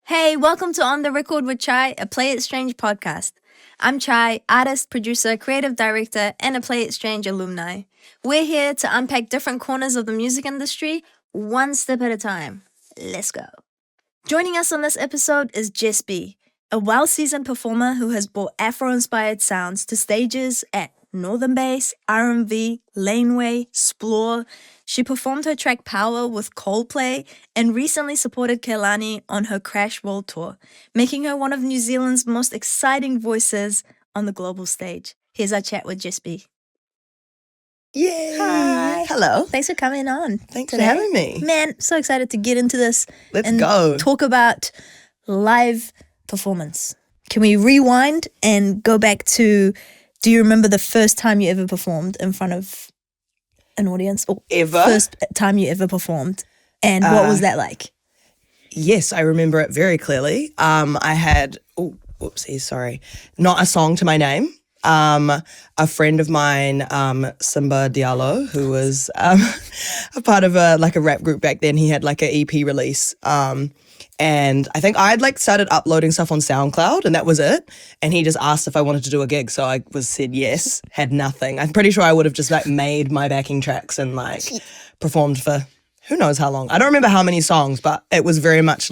Hey, welcome to On the Record with Chaii, a Play It Strange podcast. I'm Chaii, artist, producer, creative director, and a Play It Strange alumni. We're here to unpack different corners of the music industry, one step at a time. Let's go. Joining us on this episode is Jess B, a well-seasoned performer who has brought Afro-inspired sounds to stages at Northern Bass, R&V, Laneway, Splore. She performed her track Power with Coldplay and recently supported Kehlani on her Crash World Tour, making her one of New Zealand's most exciting voices on the global stage. Here's our chat with Jess B. Yay! Hi. Hello. Thanks for coming on. Thanks today. for having me. Man, so excited to get into this. Let's and go. Talk about live performance. Can we rewind and go back to, do you remember the first time you ever performed in front of an audience? Or Ever? First time you ever performed. And what was that like? Yes, I remember it very clearly. I had, not a song to my name. A friend of mine, Simba Diallo, who was a part of a rap group back then, he had like an EP release. And I think I'd started uploading stuff on SoundCloud and that was it. And he just asked if I wanted to do a gig. So I said yes, had nothing. I'm pretty sure I would have just made my backing tracks and performed for who knows how long. I don't remember how many songs, but it was very much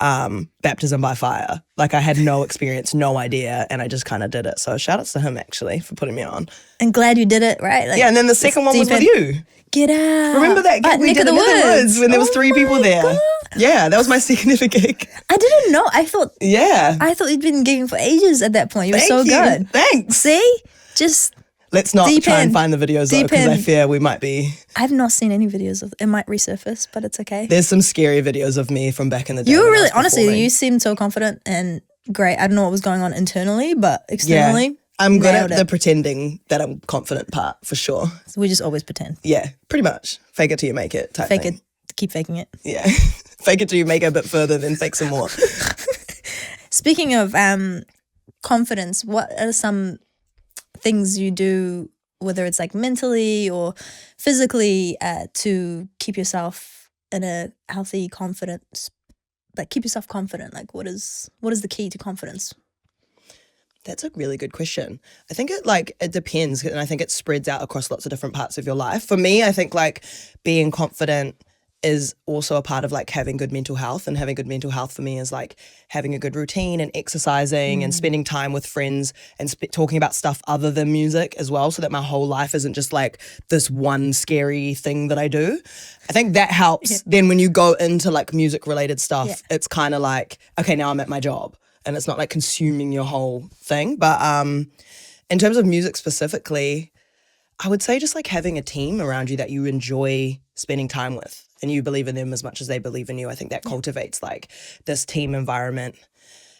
baptism by fire. I had no experience, no idea, and I just kind of did it. So shout outs to him actually for putting me on. And glad you did it, right? Yeah, and then the second one was with you. Get out. Remember that gig we did in the woods when there was 3 people there? God. Yeah, that was my second ever gig. I didn't know. I thought you'd been gigging for ages at that point. You were so good. Thanks. See? Just let's not deep try in. and find the videos though, because I fear we might be. I've not seen any videos of it. It might resurface, but it's okay. There's some scary videos of me from back in the day. You were really, honestly, you seemed so confident and great. I don't know what was going on internally, but externally, I'm good at the pretending that I'm confident part for sure. So we just always pretend. Yeah, pretty much. Fake it till you make it type Fake thing. it, keep faking it. Yeah. Fake it till you make it a bit further, then fake some more. Speaking of confidence, what are some things you do, whether it's mentally or physically, to keep yourself in a healthy confidence, keep yourself confident? What is the key to confidence? That's a really good question. I think it depends, and I think it spreads out across lots of different parts of your life. For me, I think being confident is also a part of having good mental health, and having good mental health for me is having a good routine and exercising and spending time with friends and talking about stuff other than music as well, so that my whole life isn't just this one scary thing that I do. I think that helps. Yeah. Then when you go into music related stuff, it's kind of okay, now I'm at my job. And it's not consuming your whole thing. But in terms of music specifically, I would say just having a team around you that you enjoy spending time with and you believe in them as much as they believe in you. I think that cultivates this team environment.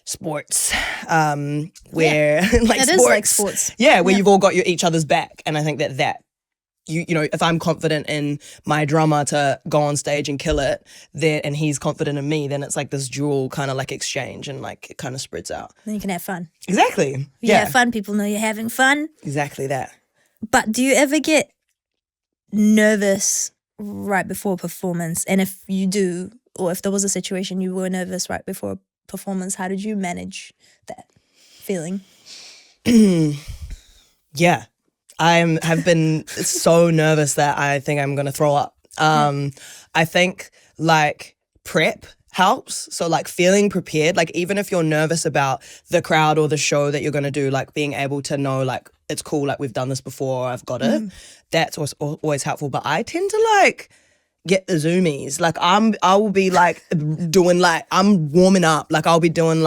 Sports, where it is like sports. Yeah, where you've all got each other's back. And I think that you know, if I'm confident in my drummer to go on stage and kill it, and he's confident in me, then it's this dual kind of exchange, and it kind of spreads out. Then you can have fun. Exactly. You have fun, people know you're having fun. Exactly that. But do you ever get nervous right before a performance? And if you do, or if there was a situation you were nervous right before a performance, how did you manage that feeling? Yeah. I have been so nervous that I think I'm going to throw up. I think prep helps. So feeling prepared, even if you're nervous about the crowd or the show that you're going to do, being able to know it's cool, we've done this before, I've got it. That's always helpful. But I tend to get the zoomies. I will be doing I'm warming up. I'll be doing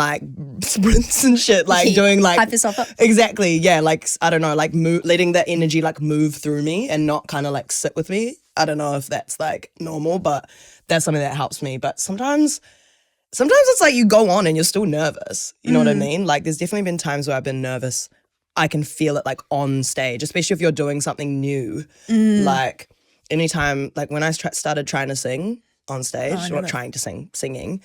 sprints and shit. Doing hype yourself up. Exactly. Yeah. I don't know. Letting that energy move through me and not kind of sit with me. I don't know if that's normal, but that's something that helps me. But sometimes it's you go on and you're still nervous. You know what I mean? There's definitely been times where I've been nervous. I can feel it on stage, especially if you're doing something new. Anytime, when I started trying to sing on stage, singing,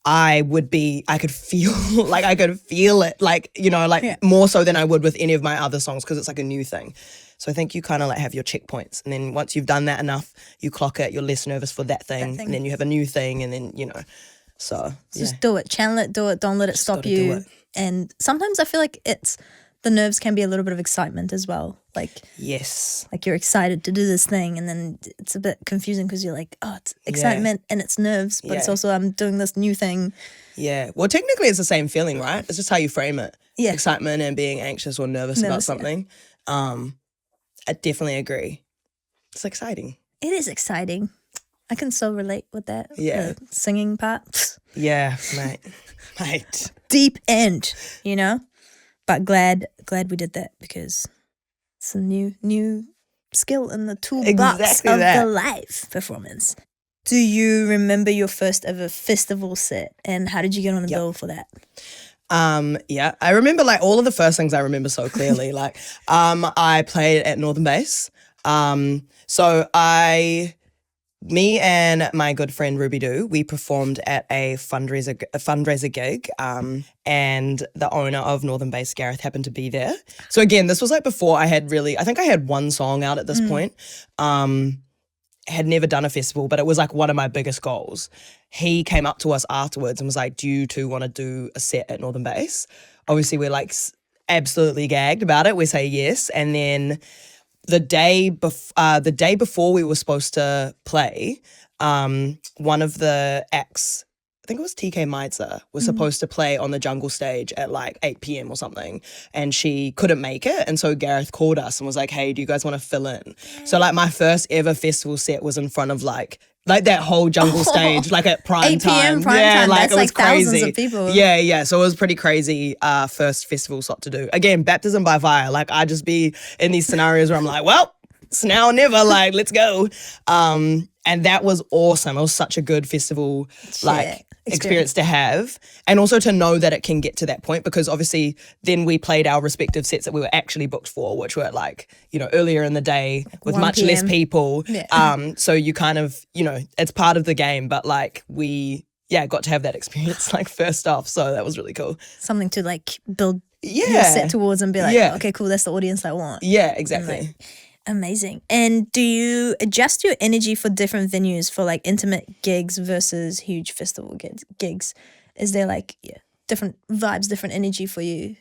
I could feel, I could feel it, more so than I would with any of my other songs, because it's a new thing. So I think you kind of have your checkpoints, and then once you've done that enough, you clock it, you're less nervous for that thing. And then you have a new thing, and then, So Just do it. Channel it, do it. Don't let it stop gotta do you. it. And sometimes I feel like the nerves can be a little bit of excitement as well. Yes. Like you're excited to do this thing and then it's a bit confusing because you're like, oh, it's excitement and it's nerves, but it's also I'm doing this new thing. Yeah. Well, technically it's the same feeling, right? It's just how you frame it. Yeah. Excitement and being anxious or nervous about something. I definitely agree. It's exciting. It is exciting. I can so relate with that. Yeah. The singing part. Yeah, mate. Mate. Deep end, you know? But glad we did that because it's a new skill in the toolbox of the live performance. Do you remember your first ever festival set and how did you get on the bill for that? Yeah, I remember like all of the first things I remember so clearly. Like, I played at Northern Bass. So me and my good friend Ruby Doo, we performed at a fundraiser gig, and the owner of Northern Bass, Gareth, happened to be there. So again, this was like before I think I had one song out at this point. Had never done a festival, but it was like one of my biggest goals. He came up to us afterwards and was like, do you two want to do a set at Northern Bass? Obviously, we're like absolutely gagged about it. We say yes. And then the day before we were supposed to play, one of the acts, I think it was TK Maitza, was supposed to play on the Jungle stage at like 8 p.m. or something, and she couldn't make it. And so Gareth called us and was like, hey, do you guys want to fill in? So like my first ever festival set was in front of like that whole Jungle stage, like at prime 8 p.m. time. prime time. Like that's it was like thousands crazy. of people. Yeah. So it was pretty crazy first festival slot to do. Again, baptism by fire. Like I just be in these scenarios where I'm like, well, it's now or never, like, let's go. And that was awesome. It was such a good festival, like, experience to have. And also to know that it can get to that point, because obviously then we played our respective sets that we were actually booked for, which were like, you know, earlier in the day with much less people. Yeah. So you kind of, you know, it's part of the game, but like we got to have that experience like first off. So that was really cool. Something to like build your set towards and be like, okay, cool, that's the audience I want. Yeah, exactly. Like, amazing. And do you adjust your energy for different venues for like intimate gigs versus huge festival gigs? Is there like different vibes, different energy for you?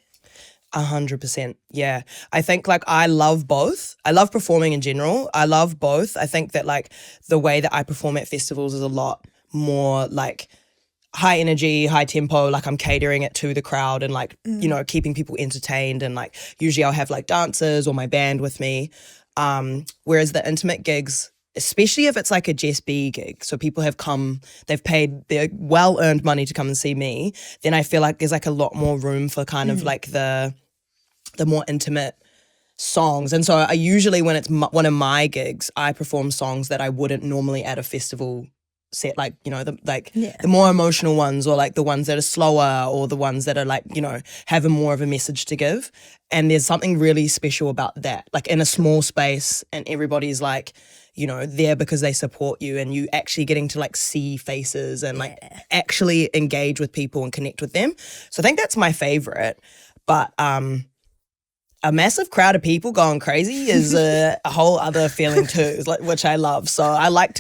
100%. Yeah. I think like I love both. I love performing in general. I love both. I think that like the way that I perform at festivals is a lot more like high energy, high tempo, like I'm catering it to the crowd and like, you know, keeping people entertained, and like usually I'll have like dancers or my band with me. Whereas the intimate gigs, especially if it's like a Jess B gig, so people have come, they've paid their well-earned money to come and see me, then I feel like there's like a lot more room for kind of like the more intimate songs. And so I usually, when it's one of my gigs, I perform songs that I wouldn't normally at a festival set, like, you know, the more emotional ones, or like the ones that are slower, or the ones that are like, you know, have a more of a message to give. And there's something really special about that, like in a small space, and everybody's like, you know, there because they support you, and you actually getting to like see faces and like actually engage with people and connect with them. So I think that's my favorite. But a massive crowd of people going crazy is a whole other feeling too, which I love. So I like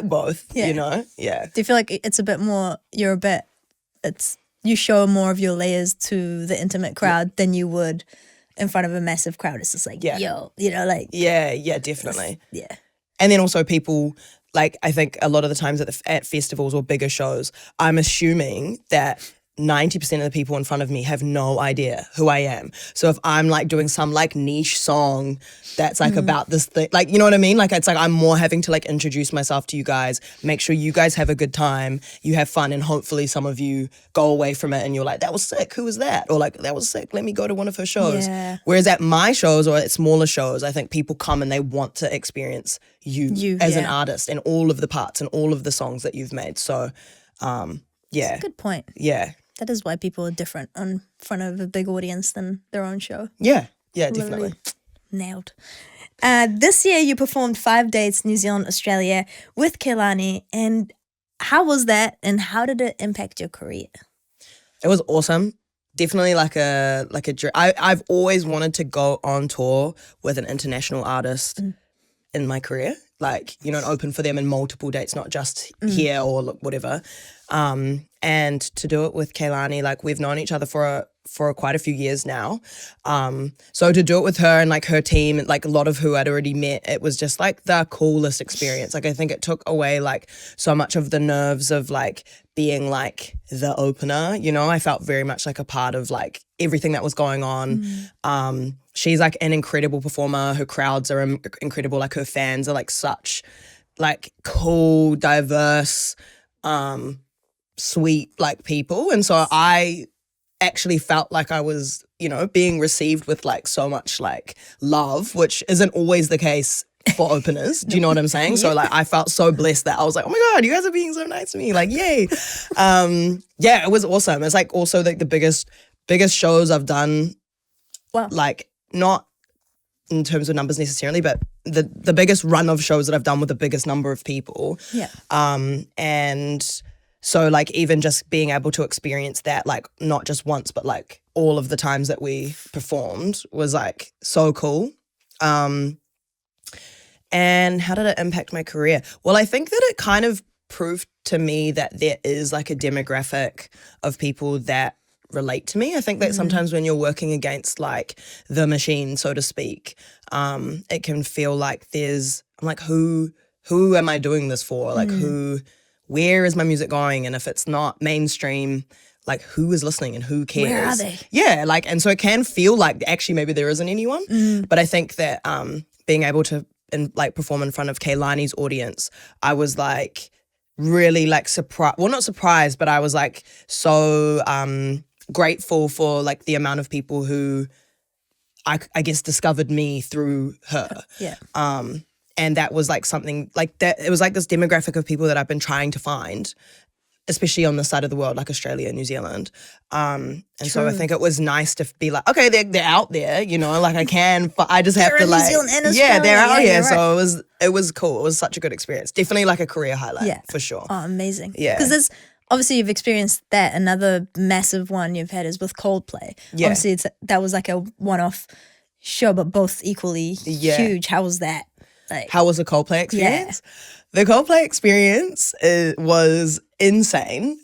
both, you know? Yeah. Do you feel like it's a bit more, you show more of your layers to the intimate crowd than you would in front of a massive crowd? It's just like, yo, you know, like. Yeah, definitely. Yeah. And then also people, like I think a lot of the times at festivals or bigger shows, I'm assuming that 90% of the people in front of me have no idea who I am. So if I'm like doing some like niche song that's like about this thing, like, you know what I mean? Like it's like I'm more having to like introduce myself to you guys, make sure you guys have a good time, you have fun, and hopefully some of you go away from it and you're like, that was sick, who was that? Or like, that was sick, let me go to one of her shows. Yeah. Whereas at my shows or at smaller shows, I think people come and they want to experience you as an artist and all of the parts and all of the songs that you've made. So That's a good point. Yeah. That is why people are different in front of a big audience than their own show. Yeah, definitely. Nailed. This year you performed 5 dates, New Zealand, Australia, with Kehlani. And how was that, and how did it impact your career? It was awesome. Definitely like a dream. I've always wanted to go on tour with an international artist in my career. like, you know, and open for them in multiple dates, not just here or whatever. And to do it with Kehlani, like we've known each other for quite a few years now. So to do it with her and like her team and like a lot of who I'd already met, it was just like the coolest experience. Like I think it took away like so much of the nerves of like being like the opener, you know. I felt very much like a part of like everything that was going on. She's like an incredible performer. Her crowds are incredible. Like her fans are like such like cool, diverse, sweet like people. And so I actually felt like I was, you know, being received with like so much like love, which isn't always the case for openers. Do you know what I'm saying? So like I felt so blessed that I was like, oh my God, you guys are being so nice to me. Like, yay. Yeah, it was awesome. It's like also like the biggest shows I've done. Wow. Like not in terms of numbers necessarily, but the biggest run of shows that I've done with the biggest number of people. Yeah. And so like even just being able to experience that, like not just once, but like all of the times that we performed was like so cool. And how did it impact my career? Well, I think that it kind of proved to me that there is like a demographic of people that relate to me. I think that sometimes when you're working against like the machine, so to speak, it can feel like I'm like, who am I doing this for? Like where is my music going? And if it's not mainstream, like who is listening and who cares? Where are they? Yeah, like, and so it can feel like actually maybe there isn't anyone. But I think that being able to like perform in front of Kehlani's audience, I was like really like surprised. Well, not surprised, but I was like so grateful for like the amount of people who I guess discovered me through her. Yeah. And that was like something like that. It was like this demographic of people that I've been trying to find, especially on this side of the world, like Australia and New Zealand. And so I think it was nice to be like, okay, they're out there, you know, like I can, but I just have to like, New Zealand and yeah, they're out Australia, here. right. So it was cool. It was such a good experience. Definitely like a career highlight for sure. Oh, amazing. Yeah. Because there's obviously you've experienced that. Another massive one you've had is with Coldplay. Yeah. Obviously that was like a one-off show, but both equally huge. How was that? Like, how was the Coldplay experience? The Coldplay experience was insane.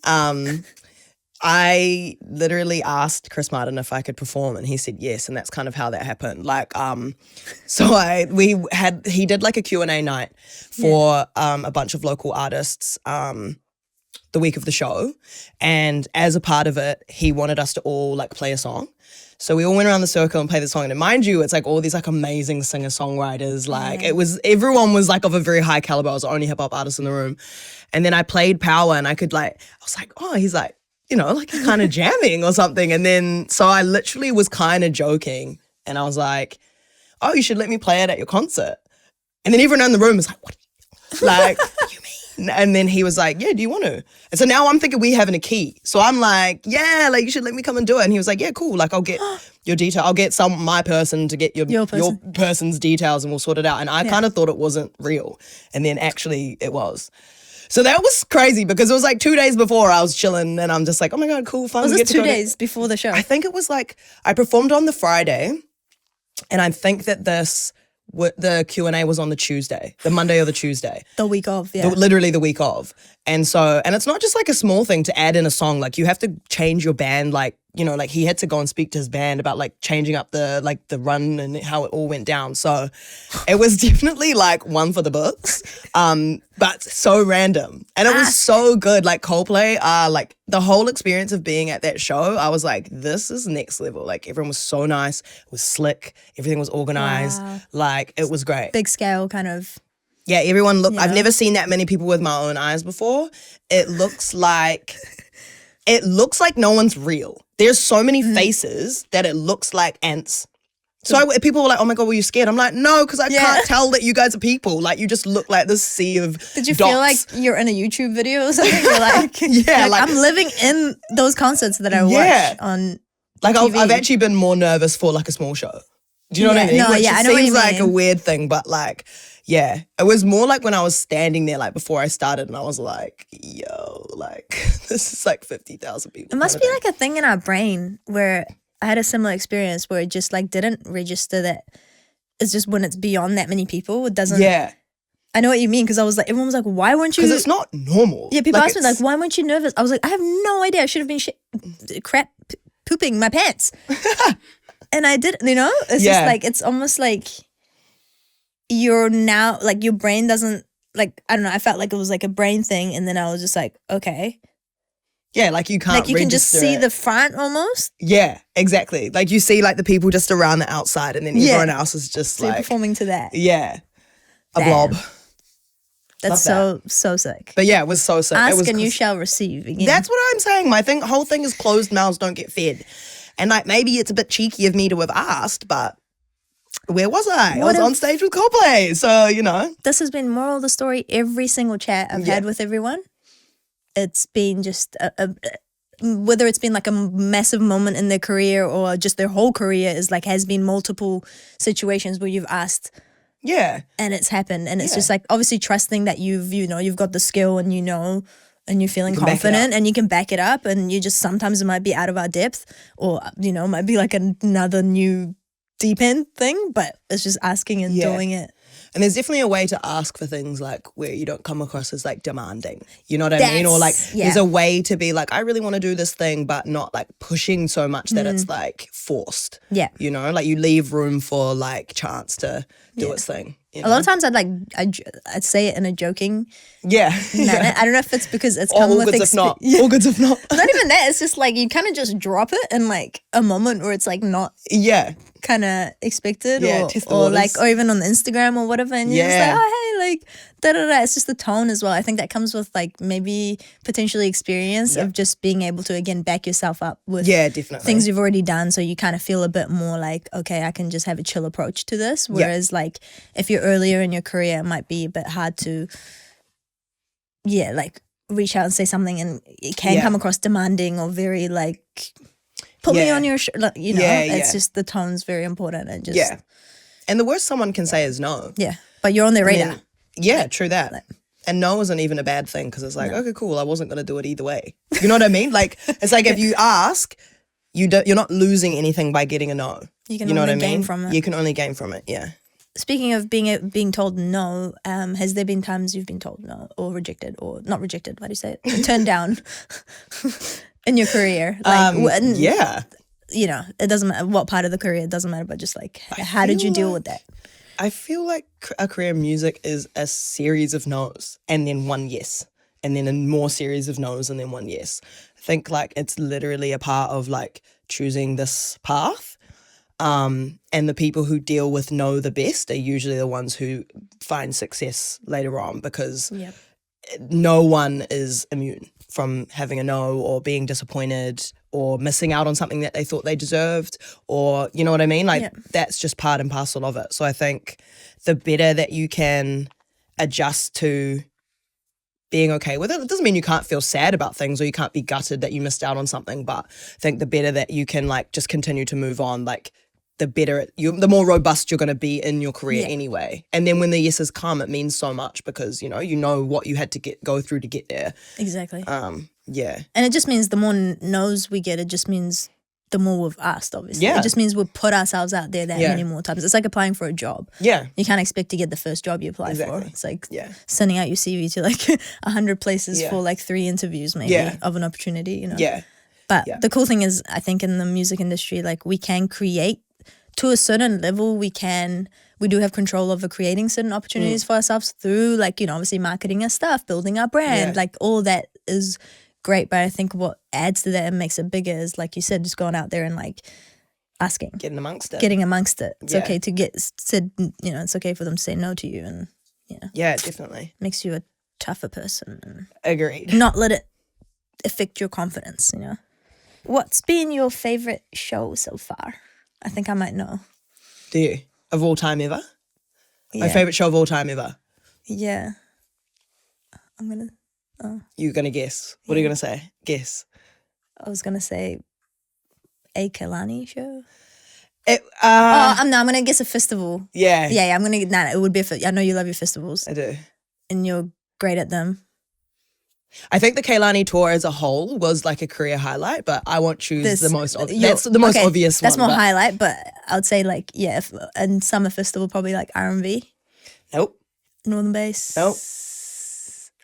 I literally asked Chris Martin if I could perform and he said yes, and that's kind of how that happened. Like, so he did like a Q&A night for a bunch of local artists the week of the show, and as a part of it, he wanted us to all like play a song. So we all went around the circle and played the song. And mind you, it's like all these like amazing singer-songwriters. Like everyone was like of a very high caliber. I was the only hip hop artist in the room. And then I played Power and I was like, oh, he's like, you know, like kind of jamming or something. And then, so I literally was kind of joking. And I was like, oh, you should let me play it at your concert. And then everyone in the room was like, what do you mean? And then he was like, yeah, do you want to? And so now I'm thinking we having a key. So I'm like, yeah, like you should let me come and do it. And he was like, yeah, cool. Like I'll get your detail. I'll get my person to get your person's details and we'll sort it out. And I kind of thought it wasn't real. And then actually it was. So that was crazy because it was like 2 days before I was chilling and I'm just like, oh my God, cool, fun. Was this 2 days before the show? I think it was like, I performed on the Friday and I think that the Q&A was on the Tuesday, the Monday or the Tuesday. The week of, literally the week of. And so, and it's not just like a small thing to add in a song. Like you have to change your band. Like, you know, like he had to go and speak to his band about like changing up the run and how it all went down. So it was definitely like one for the books, but so random. And it was so good. Like Coldplay, like the whole experience of being at that show, I was like, this is next level. Like everyone was so nice. It was slick. Everything was organized. Wow. Like it was great. Big scale kind of. Yeah, everyone looked, I've never seen that many people with my own eyes before. It looks like no one's real. There's so many faces that it looks like ants. So people were like, oh my God, were you scared? I'm like, no, because I can't tell that you guys are people. Like you just look like this sea of Did you dots. feel like you're in a YouTube video or something? You're like, like I'm living in those concerts that I watch on like TV. I've actually been more nervous for like a small show. Do you know what I mean? No, Which I know what you seems like mean. a weird thing, but like, yeah, it was more like when I was standing there, like before I started, and I was like, yo, like this is like 50,000 people. It must be like a thing in our brain where I had a similar experience where it just like didn't register that it's just when it's beyond that many people, it doesn't. Yeah. I know what you mean, because I was like, everyone was like, why weren't you? Because it's not normal. Yeah, people asked me like, why weren't you nervous? I was like, I have no idea. I should have been pooping my pants. And I didn't, It's just like, it's almost like you're now, like your brain doesn't, like, I don't know, I felt like it was like a brain thing, and then I was just like, okay. Yeah, like you can't like you can just see the front almost. Yeah, exactly. Like you see like the people just around the outside, and then everyone else is just so like performing to that. Yeah, a blob. That's so sick. But yeah, it was so sick. Ask and you shall receive. Again. That's what I'm saying. My whole thing is closed mouths don't get fed, and like maybe it's a bit cheeky of me to have asked, but where was I? I was on stage with Coldplay, so This has been moral of the story. Every single chat I've had with everyone, it's been just whether it's been like a massive moment in their career or just their whole career has been multiple situations where you've asked. Yeah. And it's happened. And it's just like obviously trusting that you've got the skill and and you're feeling confident and you can back it up, and you just sometimes it might be out of our depth, or it might be like another new deep end thing, but it's just asking and doing it. And there's definitely a way to ask for things like where you don't come across as like demanding. You know what I mean? Or like there's a way to be like, I really want to do this thing, but not like pushing so much that it's like forced. Yeah. Like you leave room for like chance to do its thing. A lot of times I'd say it in a joking manner. I don't know if it's because it's come with all goods if not. Not even that. It's just like you kind of just drop it in like a moment where it's like not kind of expected or even on the Instagram or whatever, and you're just like, oh hey, like da da da. It's just the tone as well. I think that comes with like maybe potentially experience of just being able to again back yourself up with definitely things you've already done, so you kind of feel a bit more like, okay, I can just have a chill approach to this. Whereas like if you're earlier in your career, it might be a bit hard to like reach out and say something, and it can come across demanding or very like put me on your it's just the tone's very important, and just and the worst someone can say is no. But you're on their radar. True that. And no isn't even a bad thing, because it's like, okay, cool, I wasn't going to do it either way. You know what I mean? Like, it's like if you ask, you're not losing anything by getting a no. You can only gain from it. You can only gain from it, Speaking of being told no, has there been times you've been told no or rejected, or not rejected, how do you say it? Turned down in your career? Like, it doesn't matter what part of the career, it doesn't matter, but just like, how did you deal with that? I feel like a career in music is a series of no's and then one yes, and then a more series of no's and then one yes. I think like it's literally a part of like choosing this path. And the people who deal with no the best are usually the ones who find success later on, because no one is immune from having a no or being disappointed or missing out on something that they thought they deserved, or you know what I mean? Like that's just part and parcel of it. So I think the better that you can adjust to being okay with it doesn't mean you can't feel sad about things or you can't be gutted that you missed out on something, but I think the better that you can like just continue to move on, like the better the more robust you're going to be in your career anyway. And then when the yeses come, it means so much, because you know what you had to go through to get there. Exactly. And it just means the more no's we get, it just means the more we've asked, obviously. It just means we've put ourselves out there that many more times. It's like applying for a job. You can't expect to get the first job you apply for. It's like sending out your CV to like 100 places for like 3 interviews maybe of an opportunity, But the cool thing is, I think in the music industry, like we can create to a certain level, we do have control over creating certain opportunities for ourselves through like, obviously marketing our stuff, building our brand, like all that is great. But I think what adds to that and makes it bigger is, like you said, just going out there and like asking. Getting amongst it. It's okay to get said, it's okay for them to say no to you, and Yeah, definitely. Makes you a tougher person. And agreed. Not let it affect your confidence, What's been your favorite show so far? I think I might know. Do you? Of all time ever? My favorite show of all time ever? Yeah. I'm going to... You're going to guess. What are you going to say? Guess. I was going to say a Kehlani show. I'm going to guess a festival. Yeah. Yeah, I'm going to... it would be I know you love your festivals. I do. And you're great at them. I think the Kehlani tour as a whole was like a career highlight, but I won't choose the most obvious. That's the most obvious one. That's more highlight, but I would say like, and summer festival probably like R&B. Nope. Northern Base. Nope.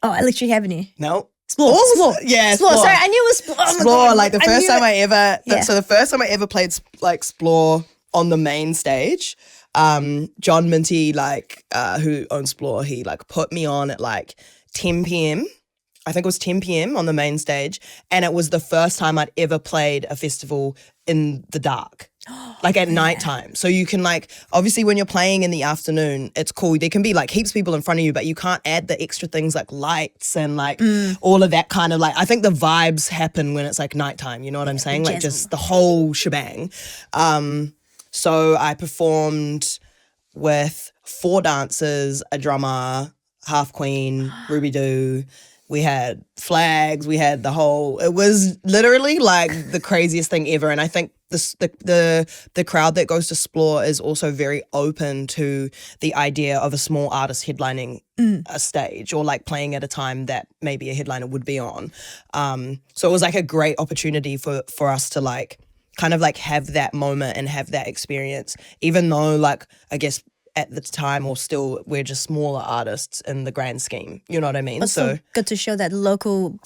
Oh, Electric Avenue. Nope. Explore. Yeah, Explore. Explore. Sorry, I knew it was Explore. Oh my Explore, God. like the first time I ever, Yeah. so the first time I ever played like Explore on the main stage, John Minty, like who owns Explore, he like put me on at like 10 p.m. I think it was 10 p.m. on the main stage, and it was the first time I'd ever played a festival in the dark. Like at nighttime. So you can like, obviously when you're playing in the afternoon, it's cool. There can be like heaps of people in front of you, but you can't add the extra things like lights and like all of that kind of like, I think the vibes happen when it's like nighttime, you know what I'm saying? Like just the whole shebang. So I performed with 4 dancers, a drummer, half queen, Ruby Doo. We had flags, we had the whole, it was literally like the craziest thing ever. And I think the crowd that goes to Explore is also very open to the idea of a small artist headlining a stage or like playing at a time that maybe a headliner would be on. So it was like a great opportunity for us to like kind of like have that moment and have that experience, even though like I guess at the time or still we're just smaller artists in the grand scheme, you know what I mean? But so good to show that locals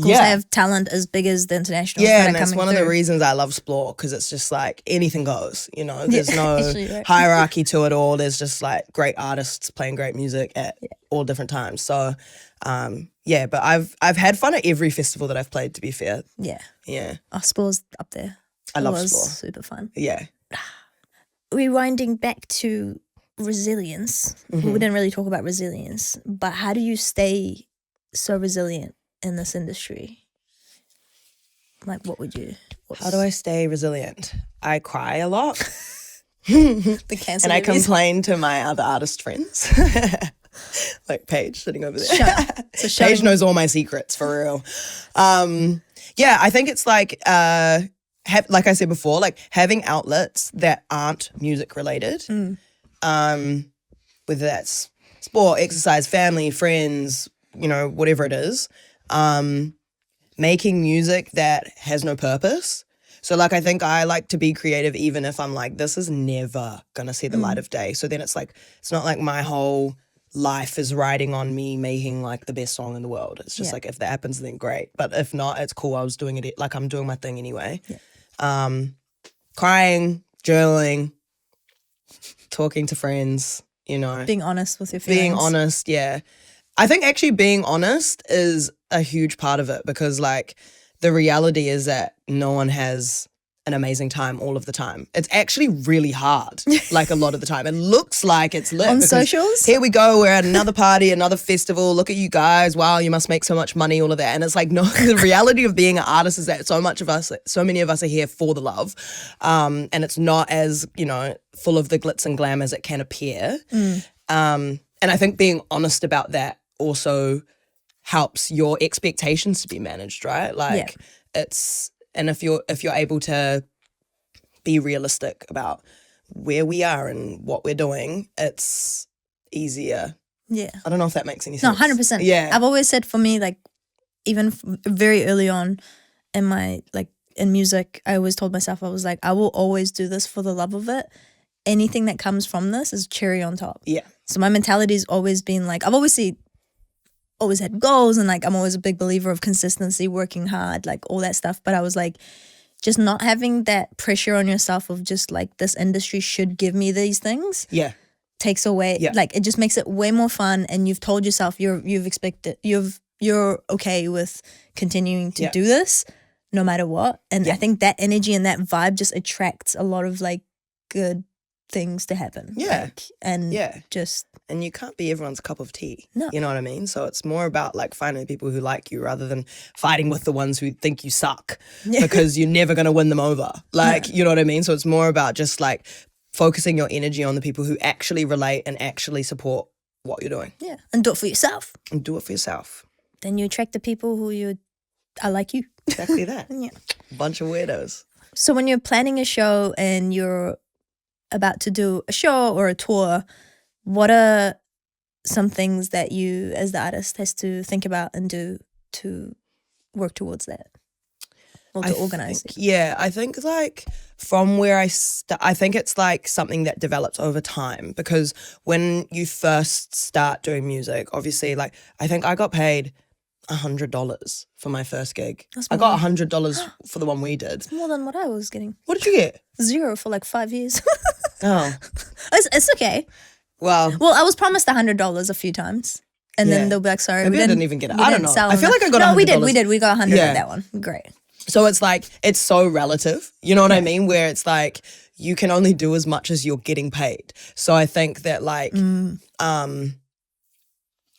have talent as big as the internationals. Yeah, and that's one of the reasons I love Explore, because it's just like anything goes, you know, there's no hierarchy to it all. There's just like great artists playing great music at all different times. So but I've had fun at every festival that I've played, to be fair. Yeah. Oh, Explore's up there. I love Explore. Super fun. Yeah. Rewinding back to resilience. We didn't really talk about resilience, but how do you stay so resilient in this industry? Like, what would you? How do I stay resilient? I cry a lot. The cancer and I movies. complain to my other artist friends. Like Paige sitting over there. Paige knows all my secrets, for real. I think it's like like I said before, like having outlets that aren't music related. Whether that's sport, exercise, family, friends, you know, whatever it is, making music that has no purpose. So like I think I like to be creative even if I'm like, this is never gonna see the light of day. So then it's like, it's not like my whole life is riding on me making like the best song in the world. It's just like, if that happens, then great. But if not, it's cool. I was doing it, like I'm doing my thing anyway. Crying, journaling, talking to friends, you know. Being honest with your feelings. Being honest, yeah. I think actually being honest is a huge part of it, because like the reality is that no one has an amazing time all of the time. It's actually really hard, like a lot of the time. It looks like it's lit. On socials? Here we go, we're at another party, another festival, look at you guys, wow, you must make so much money, all of that. And it's like, no, the reality of being an artist is that so many of us are here for the love. And it's not as, you know, full of the glitz and glam as it can appear. And I think being honest about that also helps your expectations to be managed, right? Like and if you're able to be realistic about where we are and what we're doing, it's easier. Yeah. I don't know if that makes any sense. No, 100%. Yeah. I've always said, for me, like even very early on in my, like in music, I always told myself, I was like, I will always do this for the love of it. Anything that comes from this is cherry on top. Yeah. So my mentality's always been like, I've always had goals, and like I'm always a big believer of consistency, working hard, like all that stuff. But I was like, just not having that pressure on yourself of just like, this industry should give me these things. Yeah. Takes away, like it just makes it way more fun. And you've told yourself you're okay with continuing to do this no matter what. And I think that energy and that vibe just attracts a lot of like good things to happen. Yeah. Like, and and you can't be everyone's cup of tea. No. You know what I mean? So it's more about like finding people who like you rather than fighting with the ones who think you suck because you're never going to win them over. Like, you know what I mean? So it's more about just like focusing your energy on the people who actually relate and actually support what you're doing. Yeah. And do it for yourself. And do it for yourself. Then you attract the people who are like you. Exactly that. Yeah. Bunch of weirdos. So when you're planning a show and you're about to do a show or a tour, what are some things that you as the artist has to think about and do to work towards that or to organize it? Yeah, I think like from where I think it's like something that develops over time, because when you first start doing music, obviously, like I think I got paid $100 for my first gig. I got $100 for the one we did. It's more than what I was getting. What did you get? 0 for like 5 years. Oh, It's okay. well, I was promised $100 a few times. And then they'll be like, sorry, maybe we I didn't didn't even get it. we I don't didn't know. sell I feel enough. like I got No, we $100. did. We got 100 Yeah. at that one. Great. So it's like, it's so relative, you know what I mean? Where it's like, you can only do as much as you're getting paid. So I think that like,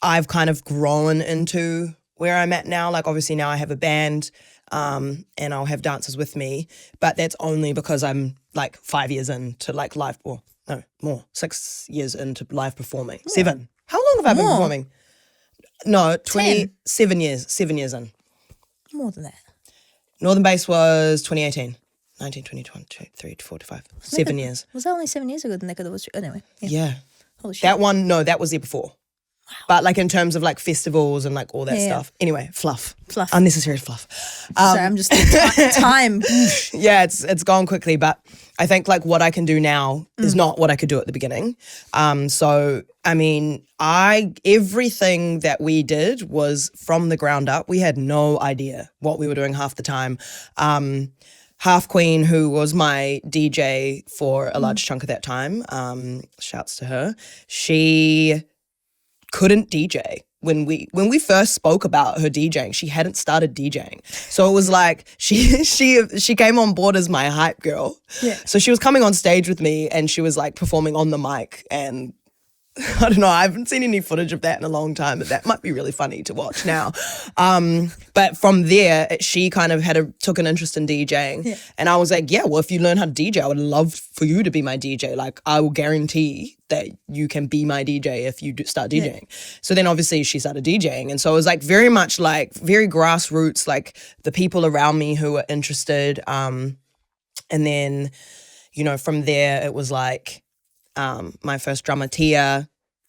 I've kind of grown into where I'm at now. Like obviously now I have a band, and I'll have dancers with me, but that's only because I'm like 5 years into like live, or no, more, 6 years into live performing. 7. How long have I been performing? No, 27 years, 7 years in. More than that. Northern Base was 2018. 19, 20, 22, 23, 4 to 5. 7 years. Was that only 7 years ago? Then that was anyway. Yeah. Holy shit. That one, no, that was there before. Wow. But like in terms of like festivals and like all that stuff. Anyway, fluff. Unnecessary fluff. Sorry, I'm just time. Yeah, it's gone quickly, but I think like what I can do now is not what I could do at the beginning. So I mean, everything that we did was from the ground up. We had no idea what we were doing half the time. Half Queen, who was my DJ for a large chunk of that time, shouts to her. She couldn't DJ. When we first spoke about her DJing, she hadn't started DJing. So it was like she came on board as my hype girl. Yeah. So she was coming on stage with me and she was like performing on the mic, and I don't know, I haven't seen any footage of that in a long time, but that might be really funny to watch now. But from there, she kind of took an interest in DJing. Yeah. And I was like, yeah, well, if you learn how to DJ, I would love for you to be my DJ. Like, I will guarantee that you can be my DJ if you start DJing. Yeah. So then obviously she started DJing. And so it was like very much like very grassroots, like the people around me who were interested. And then, you know, from there it was like, my first drummer, Tia,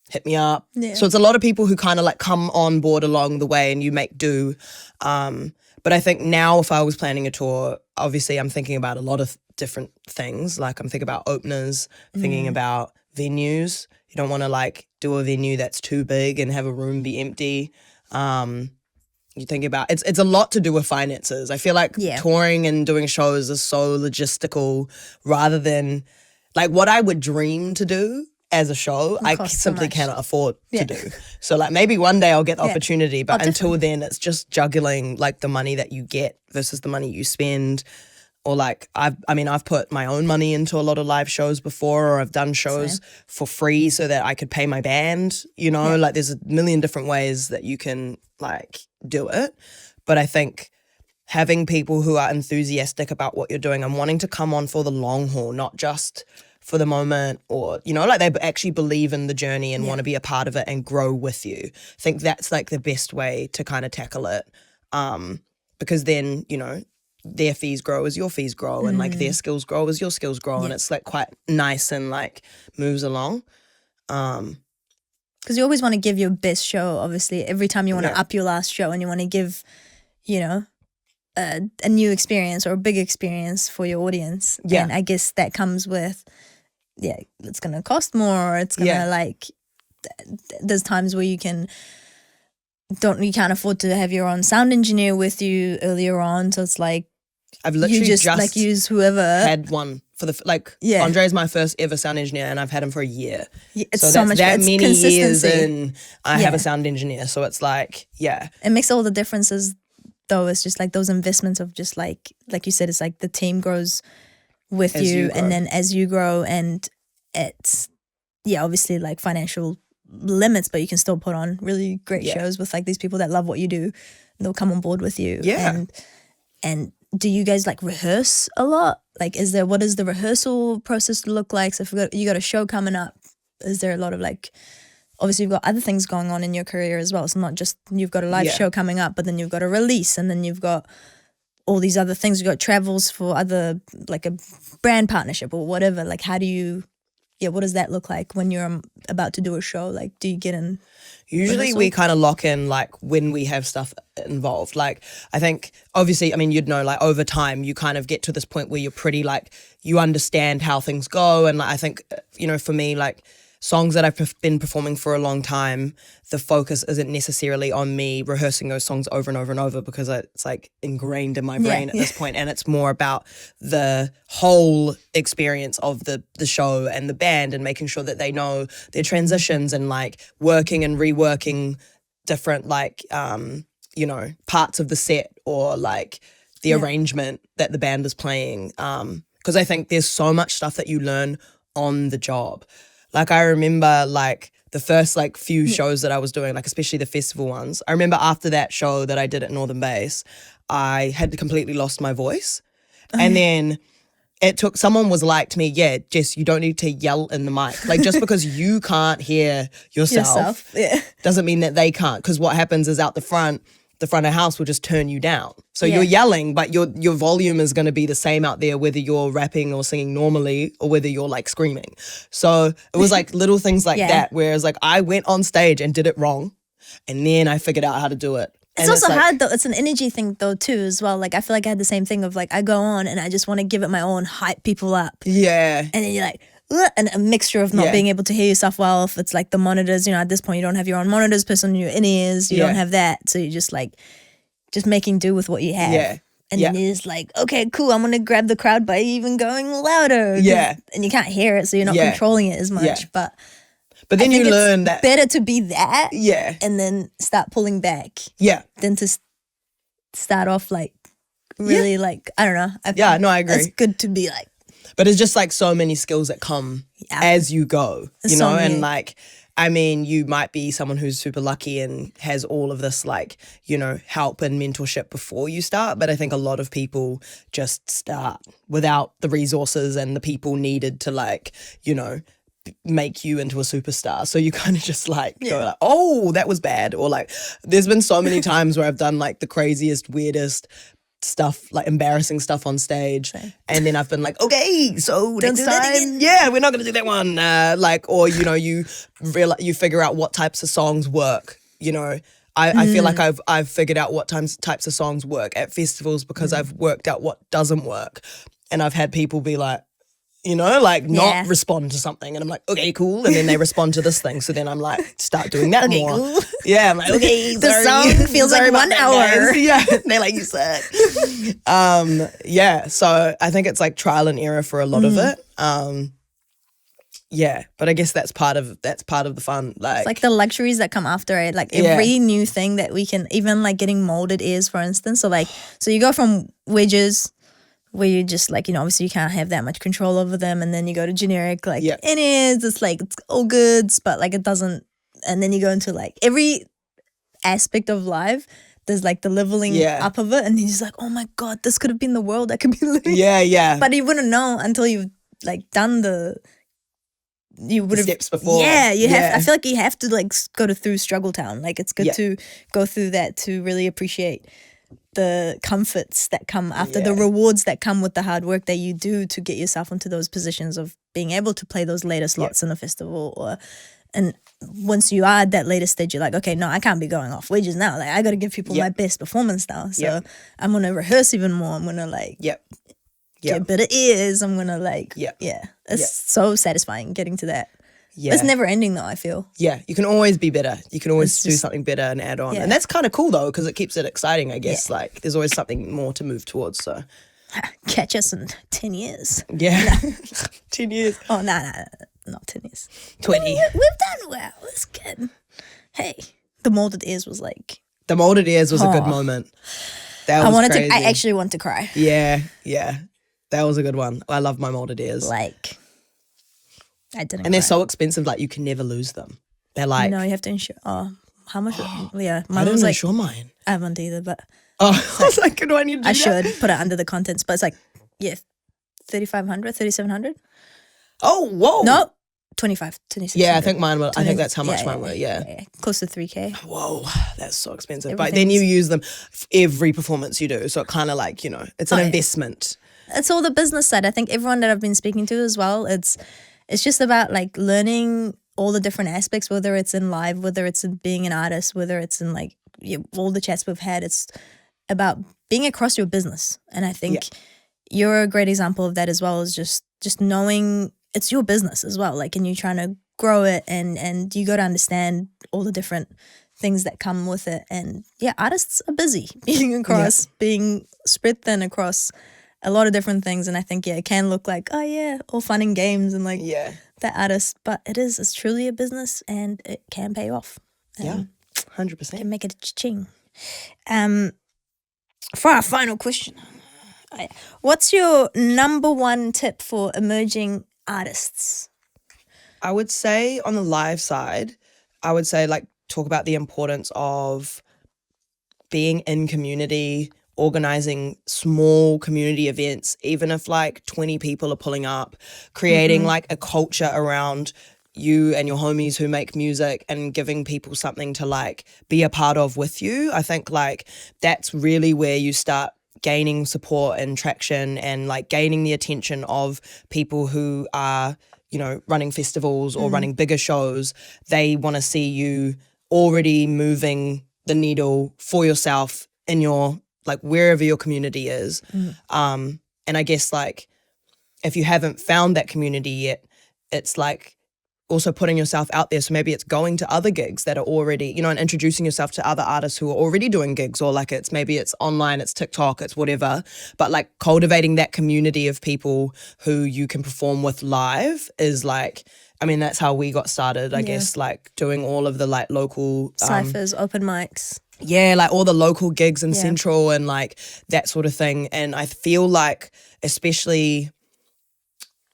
hit me up. Yeah. So it's a lot of people who kind of like come on board along the way and you make do. But I think now if I was planning a tour, obviously I'm thinking about a lot of different things. Like I'm thinking about openers, thinking about venues. You don't want to like do a venue that's too big and have a room be empty. You think about it's a lot to do with finances. I feel like touring and doing shows is so logistical rather than like what I would dream to do as a show, I simply cannot afford to do. So like maybe one day I'll get the opportunity, but until then it's just juggling like the money that you get versus the money you spend. Or like I've put my own money into a lot of live shows before, or I've done shows for free so that I could pay my band, you know, like there's a million different ways that you can like do it. But I think having people who are enthusiastic about what you're doing and wanting to come on for the long haul, not just for the moment, or, you know, like they actually believe in the journey and want to be a part of it and grow with you. I think that's like the best way to kind of tackle it. Because then, you know, their fees grow as your fees grow and like their skills grow as your skills grow and it's like quite nice and like moves along. Because you always want to give your best show, obviously. Every time you want to up your last show and you want to give, you know, a new experience or a big experience for your audience. Yeah. And I guess that comes with, it's going to cost more, or it's going to like, there's times where you can't afford to have your own sound engineer with you earlier on. So it's like, I've literally just like use whoever. Had one for Andre's my first ever sound engineer and I've had him for a year. Yeah, it's so much that it's many years in I have Yeah. a sound engineer. So it's like, It makes all the differences though. It's just like those investments of just like you said, it's like the team grows with you and then as you grow, and it's obviously like financial limits, but you can still put on really great shows with like these people that love what you do. They'll come on board with you. Yeah. And do you guys like rehearse a lot? Like what does the rehearsal process look like? So if you got a show coming up, is there a lot of like, obviously you've got other things going on in your career as well. It's not just you've got a live show coming up, but then you've got a release and then you've got all these other things. You've got travels for other, like a brand partnership or whatever. Like how do you what does that look like when you're about to do a show? Like, do you get in? Usually we kind of lock in like when we have stuff involved. Like I think obviously, I mean, you'd know like over time you kind of get to this point where you're pretty like, you understand how things go. And like, I think, you know, for me, like songs that I've been performing for a long time, the focus isn't necessarily on me rehearsing those songs over and over and over because it's like ingrained in my brain at this point. And it's more about the whole experience of the show and the band and making sure that they know their transitions and like working and reworking different like, you know, parts of the set or like the arrangement that the band is playing. Because I think there's so much stuff that you learn on the job. Like I remember like the first like few shows that I was doing, like especially the festival ones. I remember after that show that I did at Northern Base, I had completely lost my voice. And then someone was like to me, yeah, Jess, you don't need to yell in the mic. Like just because you can't hear yourself. Doesn't mean that they can't. Because what happens is out the front of house will just turn you down. So you're yelling, but your volume is going to be the same out there, whether you're rapping or singing normally or whether you're like screaming. So it was like little things like that, whereas like I went on stage and did it wrong and then I figured out how to do it. It's also hard though. It's an energy thing though too as well. Like I feel like I had the same thing of like I go on and I just want to give it my own, hype people up. Yeah. And then you're like, ugh, and a mixture of not being able to hear yourself well. If it's like the monitors, you know, at this point you don't have your own monitors, person in your in-ears, you don't have that. So you're just like, just making do with what you have. Yeah. And then you're just like, okay, cool, I'm going to grab the crowd by even going louder. Yeah. And you can't hear it, so you're not controlling it as much. Yeah. But then you learn that. Better to be that. Yeah. And then start pulling back. Yeah. Than to start off like really like, I don't know. I agree. It's good to be like. But it's just like so many skills that come as you go, you know, and like, I mean, you might be someone who's super lucky and has all of this like, you know, help and mentorship before you start. But I think a lot of people just start without the resources and the people needed to like, you know, make you into a superstar. So you kind of just like go like, oh, that was bad. Or like, there's been so many times where I've done like the craziest, weirdest stuff, like embarrassing stuff on stage, and then I've been like, okay, so next time, we're not gonna do that one. Like, or you know, you figure out what types of songs work. You know, I feel like I've figured out what types of songs work at festivals because I've worked out what doesn't work, and I've had people be like, you know, like not respond to something. And I'm like, okay, cool. And then they respond to this thing. So then I'm like, start doing that more. Cool. Yeah, I'm like, okay, the song feels like 1 hour. Yeah, they're like, you suck. Yeah, so I think it's like trial and error for a lot of it. Yeah, but I guess that's part of the fun. Like, it's like the luxuries that come after it. Like every new thing that we can, even like getting molded ears, for instance. So like, so you go from wedges, where you just like, you know, obviously you can't have that much control over them, and then you go to generic like in-ears, it's like it's all goods, but like it doesn't, and then you go into like every aspect of life, there's like the leveling up of it, and he's just like, oh my god, this could have been the world I could be living. But you wouldn't know until you've like done you would have steps before. You have. I feel like you have to like go through struggle town. Like it's good to go through that to really appreciate the comforts that come after, the rewards that come with the hard work that you do to get yourself into those positions of being able to play those later slots in a festival. And once you are at that later stage, you're like, okay, no, I can't be going off wages now. Like I got to give people my best performance now. So I'm going to rehearse even more. I'm going to like get better ears. I'm going to like, it's so satisfying getting to that. Yeah. It's never ending though, I feel. Yeah, you can always be better. You can always do something better and add on. And that's kind of cool though, because it keeps it exciting, I guess. Like there's always something more to move towards. So catch us in 10 years. Yeah. 10 years. Oh, no, not 10 years. 20. We've done well. It's good. Hey, the molded ears was like. The molded ears was a good moment. That was crazy. I actually want to cry. Yeah. That was a good one. I love my molded ears. Like. I didn't. And they're so expensive, like you can never lose them. They're like, no, you have to insure. Oh, how much? Yeah, mine was like. Insure mine. I haven't either, but. Oh, I was like, do I need to do I should put it under the contents, but it's like, 3,500, 3,700. Oh, whoa. No, 26. Yeah, I think mine will. I think that's how much mine will. Yeah, close to 3K. Whoa, that's so expensive. But then you use them every performance you do, so it kind of like, you know, it's an investment. It's all the business side. I think everyone that I've been speaking to as well, it's it's just about like learning all the different aspects, whether it's in live, whether it's in being an artist, whether it's in like all the chats we've had. It's about being across your business. And I think you're a great example of that as well, as just knowing it's your business as well. Like, and you're trying to grow it and you got to understand all the different things that come with it. And yeah, artists are busy being spread thin across a lot of different things. And I think, it can look like, oh yeah, all fun and games and like that artist, but it's truly a business and it can pay off. 100%. Can make it a ching. For our final question, what's your number one tip for emerging artists? I would say on the live side, I would say like talk about the importance of being in community, organizing small community events, even if like 20 people are pulling up, creating like a culture around you and your homies who make music and giving people something to like be a part of with you. I think like that's really where you start gaining support and traction and like gaining the attention of people who are, you know, running festivals or running bigger shows. They want to see you already moving the needle for yourself in your like wherever your community is. And I guess like if you haven't found that community yet, it's like also putting yourself out there. So maybe it's going to other gigs that are already, you know, and introducing yourself to other artists who are already doing gigs, or like maybe it's online, it's TikTok, it's whatever. But like cultivating that community of people who you can perform with live is like, I mean, that's how we got started, I guess, like doing all of the like local Cyphers, open mics. Yeah, like all the local gigs in Central and like that sort of thing. And I feel like especially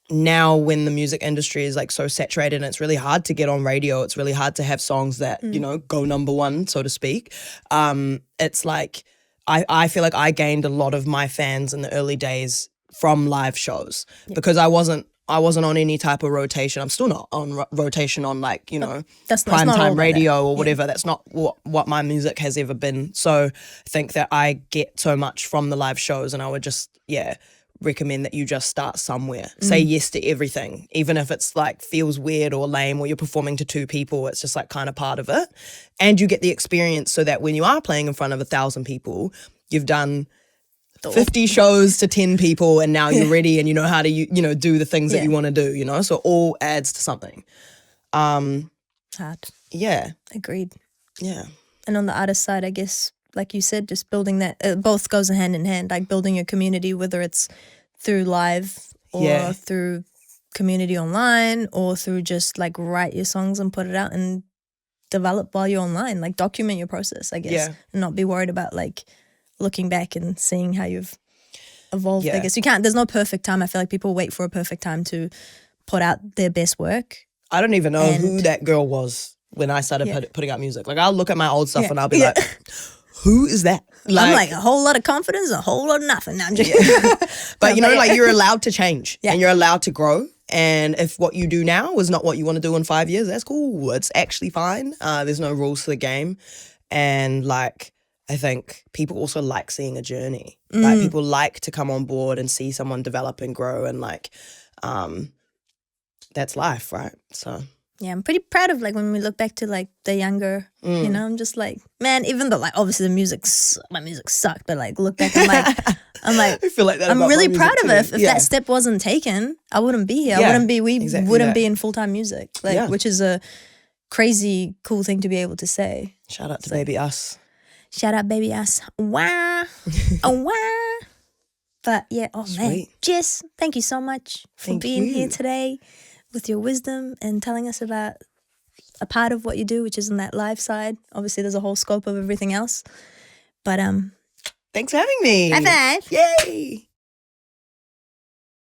now when the music industry is like so saturated and it's really hard to get on radio, it's really hard to have songs that, you know, go number one, so to speak. It's like, I feel like I gained a lot of my fans in the early days from live shows because I wasn't on any type of rotation. I'm still not on rotation on like, you know, primetime radio or whatever. That's not what my music has ever been. So I think that I get so much from the live shows, and I would just, recommend that you just start somewhere. Say yes to everything, even if it's like feels weird or lame or you're performing to 2 people, it's just like kind of part of it. And you get the experience so that when you are playing in front of 1,000 people, you've done 50 shows to 10 people and now you're ready and you know how to, you know, do the things that you want to do, you know? So it all adds to something. Hard. Yeah. Agreed. Yeah. And on the artist side, I guess, like you said, just building that, both goes hand in hand, like building a community, whether it's through live or through community online or through just like write your songs and put it out and develop while you're online, like document your process, I guess, and not be worried about like looking back and seeing how you've evolved. I guess there's no perfect time. I feel like people wait for a perfect time to put out their best work. I don't even know who that girl was when I started putting out music. Like I'll look at my old stuff and I'll be like, who is that? Like, I'm like a whole lot of confidence, a whole lot of nothing. No, I'm just But you know, like you're allowed to change and you're allowed to grow. And if what you do now is not what you want to do in 5 years, that's cool. It's actually fine. There's no rules to the game. And like, I think people also like seeing a journey. Like people like to come on board and see someone develop and grow, and like, that's life, right? So. Yeah, I'm pretty proud of like when we look back to like the younger, you know, I'm just like, man, even though like obviously my music sucked, but like look back, I'm like, I feel like that. I'm really proud of it. If that step wasn't taken, I wouldn't be here. We wouldn't be in full-time music, like, which is a crazy cool thing to be able to say. Shout out to Baby Us. Shout out Baby Us. Wah. Wah. But yeah, man, Jess, thank you so much for being here today with your wisdom and telling us about a part of what you do, which is in that live side. Obviously, there's a whole scope of everything else. But thanks for having me. High five. Yay.